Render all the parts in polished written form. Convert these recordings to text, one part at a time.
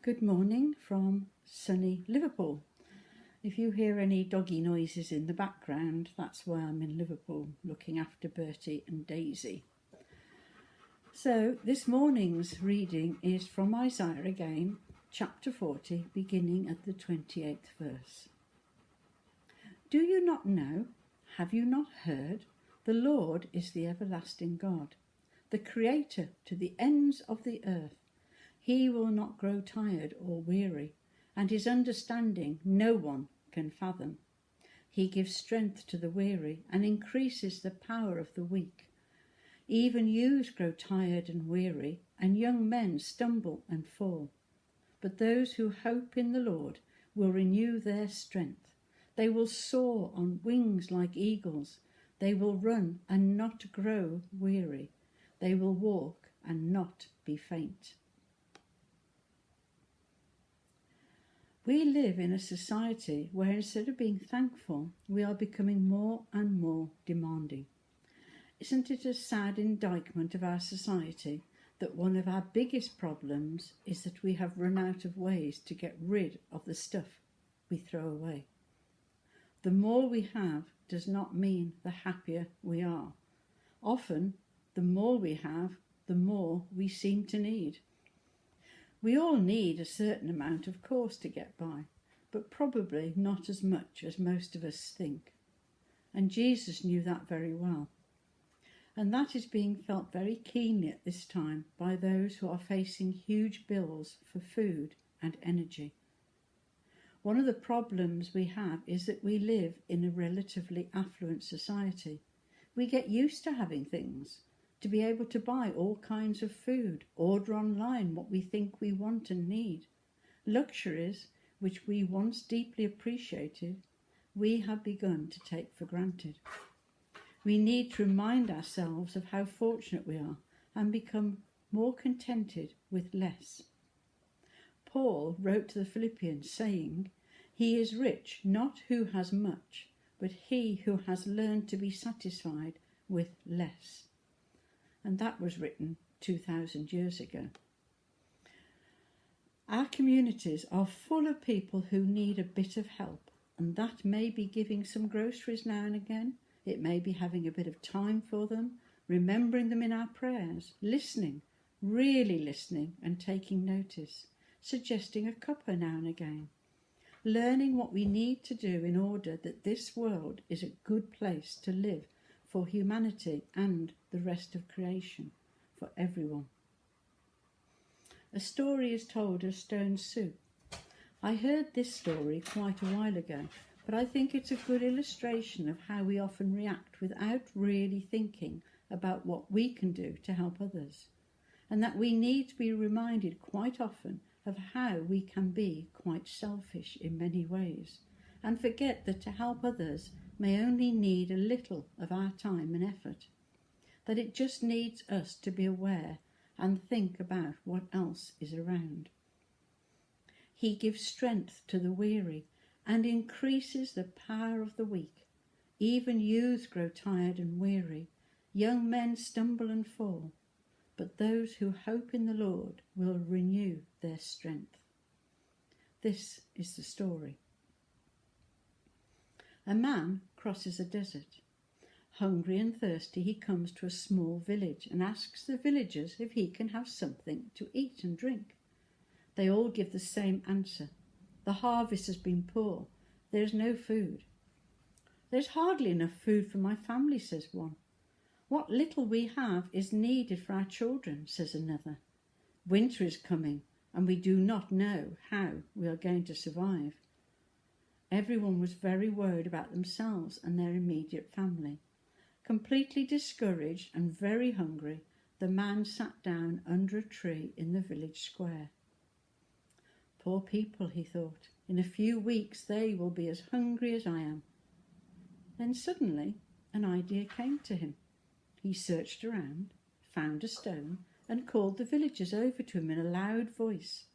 Good morning from sunny Liverpool. If you hear any doggy noises in the background, that's why I'm in Liverpool, looking after Bertie and Daisy. So this morning's reading is from Isaiah again, chapter 40, beginning at the 28th verse. Do you not know? Have you not heard? The Lord is the everlasting God, the Creator to the ends of the earth. He will not grow tired or weary, and his understanding no one can fathom. He gives strength to the weary and increases the power of the weak. Even youths grow tired and weary, and young men stumble and fall. But those who hope in the Lord will renew their strength. They will soar on wings like eagles. They will run and not grow weary. They will walk and not be faint. We live in a society where instead of being thankful, we are becoming more and more demanding. Isn't it a sad indictment of our society that one of our biggest problems is that we have run out of ways to get rid of the stuff we throw away? The more we have does not mean the happier we are. Often, the more we have, the more we seem to need. We all need a certain amount, of course, to get by, but probably not as much as most of us think. And Jesus knew that very well. And that is being felt very keenly at this time by those who are facing huge bills for food and energy. One of the problems we have is that we live in a relatively affluent society. We get used to having things, to be able to buy all kinds of food, order online what we think we want and need. Luxuries, which we once deeply appreciated, we have begun to take for granted. We need to remind ourselves of how fortunate we are and become more contented with less. Paul wrote to the Philippians saying, "He is rich, not who has much, but he who has learned to be satisfied with less." And that was written 2,000 years ago. Our communities are full of people who need a bit of help, and that may be giving some groceries now and again. It may be having a bit of time for them, remembering them in our prayers, listening, really listening and taking notice, suggesting a cuppa now and again, learning what we need to do in order that this world is a good place to live for humanity and the rest of creation, for everyone. A story is told of stone soup. I heard this story quite a while ago, but I think it's a good illustration of how we often react without really thinking about what we can do to help others, and that we need to be reminded quite often of how we can be quite selfish in many ways, and forget that to help others may only need a little of our time and effort, that it just needs us to be aware and think about what else is around. He gives strength to the weary and increases the power of the weak. Even youths grow tired and weary. Young men stumble and fall. But those who hope in the Lord will renew their strength. This is the story. A man crosses a desert. Hungry and thirsty, he comes to a small village and asks the villagers if he can have something to eat and drink. They all give the same answer. The harvest has been poor. There is no food. There's hardly enough food for my family, says one. What little we have is needed for our children, says another. Winter is coming, and we do not know how we are going to survive. Everyone was very worried about themselves and their immediate family. Completely discouraged and very hungry, the man sat down under a tree in the village square. Poor people, he thought. In a few weeks they will be as hungry as I am. Then suddenly an idea came to him. He searched around, found a stone, and called the villagers over to him in a loud voice.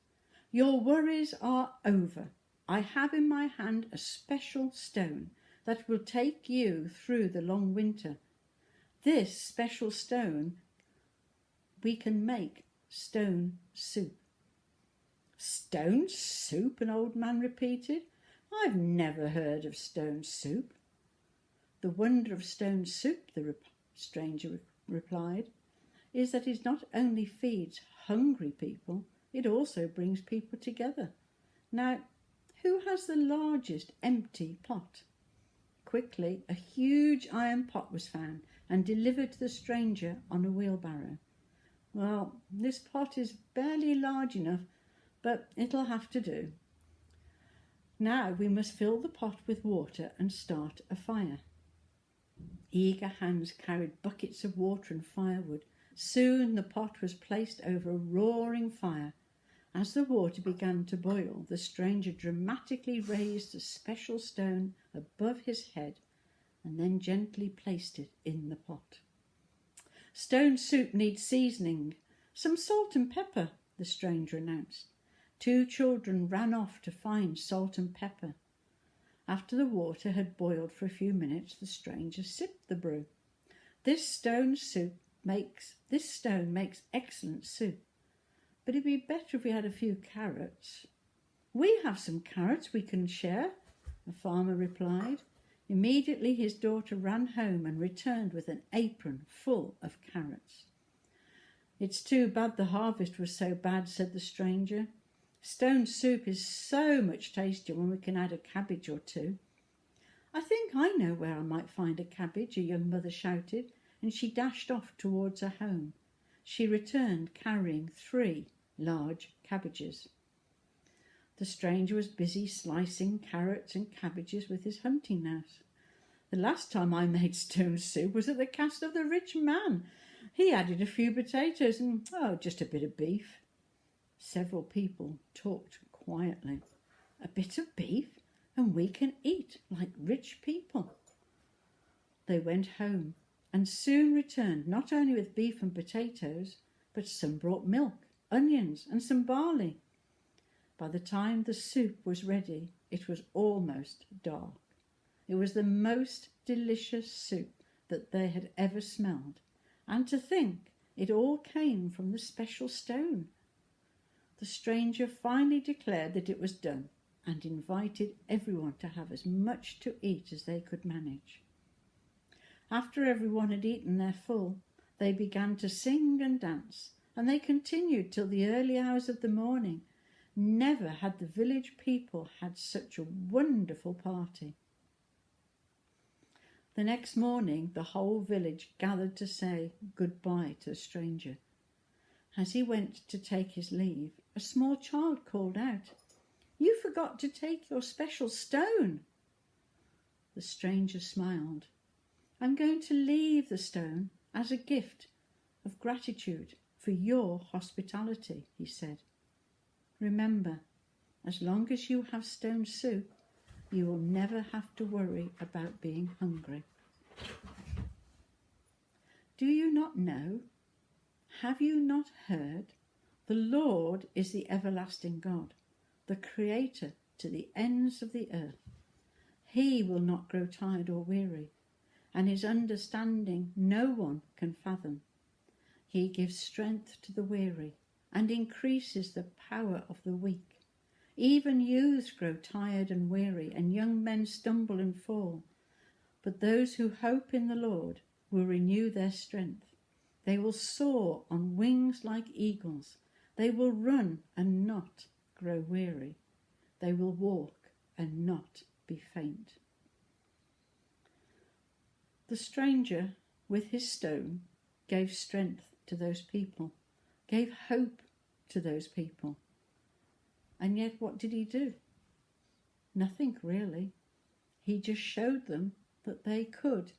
"Your worries are over. I have in my hand a special stone that will take you through the long winter. This special stone we can make stone soup." Stone soup, an old man repeated. I've never heard of stone soup. The wonder of stone soup, the stranger replied, is that it not only feeds hungry people, it also brings people together. Now, who has the largest empty pot? Quickly, a huge iron pot was found and delivered to the stranger on a wheelbarrow. Well, this pot is barely large enough, but it'll have to do. Now we must fill the pot with water and start a fire. Eager hands carried buckets of water and firewood. Soon the pot was placed over a roaring fire. As the water began to boil, the stranger dramatically raised a special stone above his head and then gently placed it in the pot. Stone soup needs seasoning. Some salt and pepper, the stranger announced. 2 children ran off to find salt and pepper. After the water had boiled for a few minutes, the stranger sipped the brew. This stone makes excellent soup, but it'd be better if we had a few carrots. We have some carrots we can share, the farmer replied. Immediately his daughter ran home and returned with an apron full of carrots. It's too bad the harvest was so bad, said the stranger. Stone soup is so much tastier when we can add a cabbage or 2. I think I know where I might find a cabbage, a young mother shouted, and she dashed off towards her home. She returned carrying 3 large cabbages. The stranger was busy slicing carrots and cabbages with his hunting knife. The last time I made stone soup was at the cast of the rich man. He added a few potatoes and, just a bit of beef. Several people talked quietly. A bit of beef, and we can eat like rich people. They went home and soon returned not only with beef and potatoes, but some brought milk, onions, and some barley. By the time the soup was ready, it was almost dark. It was the most delicious soup that they had ever smelled, and to think it all came from the special stone. The stranger finally declared that it was done and invited everyone to have as much to eat as they could manage. After everyone had eaten their full, they began to sing and dance, and they continued till the early hours of the morning. Never had the village people had such a wonderful party. The next morning, the whole village gathered to say goodbye to the stranger. As he went to take his leave, a small child called out, "You forgot to take your special stone." The stranger smiled. "I'm going to leave the stone as a gift of gratitude for your hospitality," he said. "Remember, as long as you have stone soup, you will never have to worry about being hungry." Do you not know? Have you not heard? The Lord is the everlasting God, the Creator to the ends of the earth. He will not grow tired or weary, and his understanding no one can fathom. He gives strength to the weary and increases the power of the weak. Even youths grow tired and weary, and young men stumble and fall. But those who hope in the Lord will renew their strength. They will soar on wings like eagles. They will run and not grow weary. They will walk and not be faint. The stranger, with his stone, gave strength to those people, gave hope to those people. And yet what did he do? Nothing really. He just showed them that they could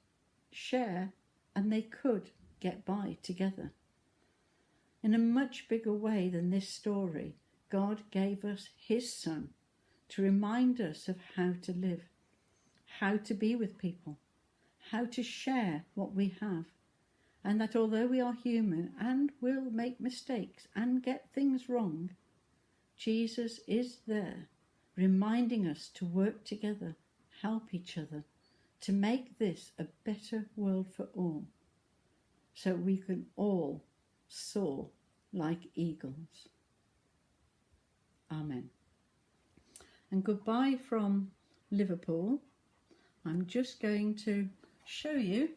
share and they could get by together. In a much bigger way than this story, God gave us his Son to remind us of how to live, how to be with people, how to share what we have, and that although we are human and will make mistakes and get things wrong, Jesus is there reminding us to work together, help each other, to make this a better world for all, so we can all soar like eagles. Amen. and goodbye from Liverpool. I'm just going to show you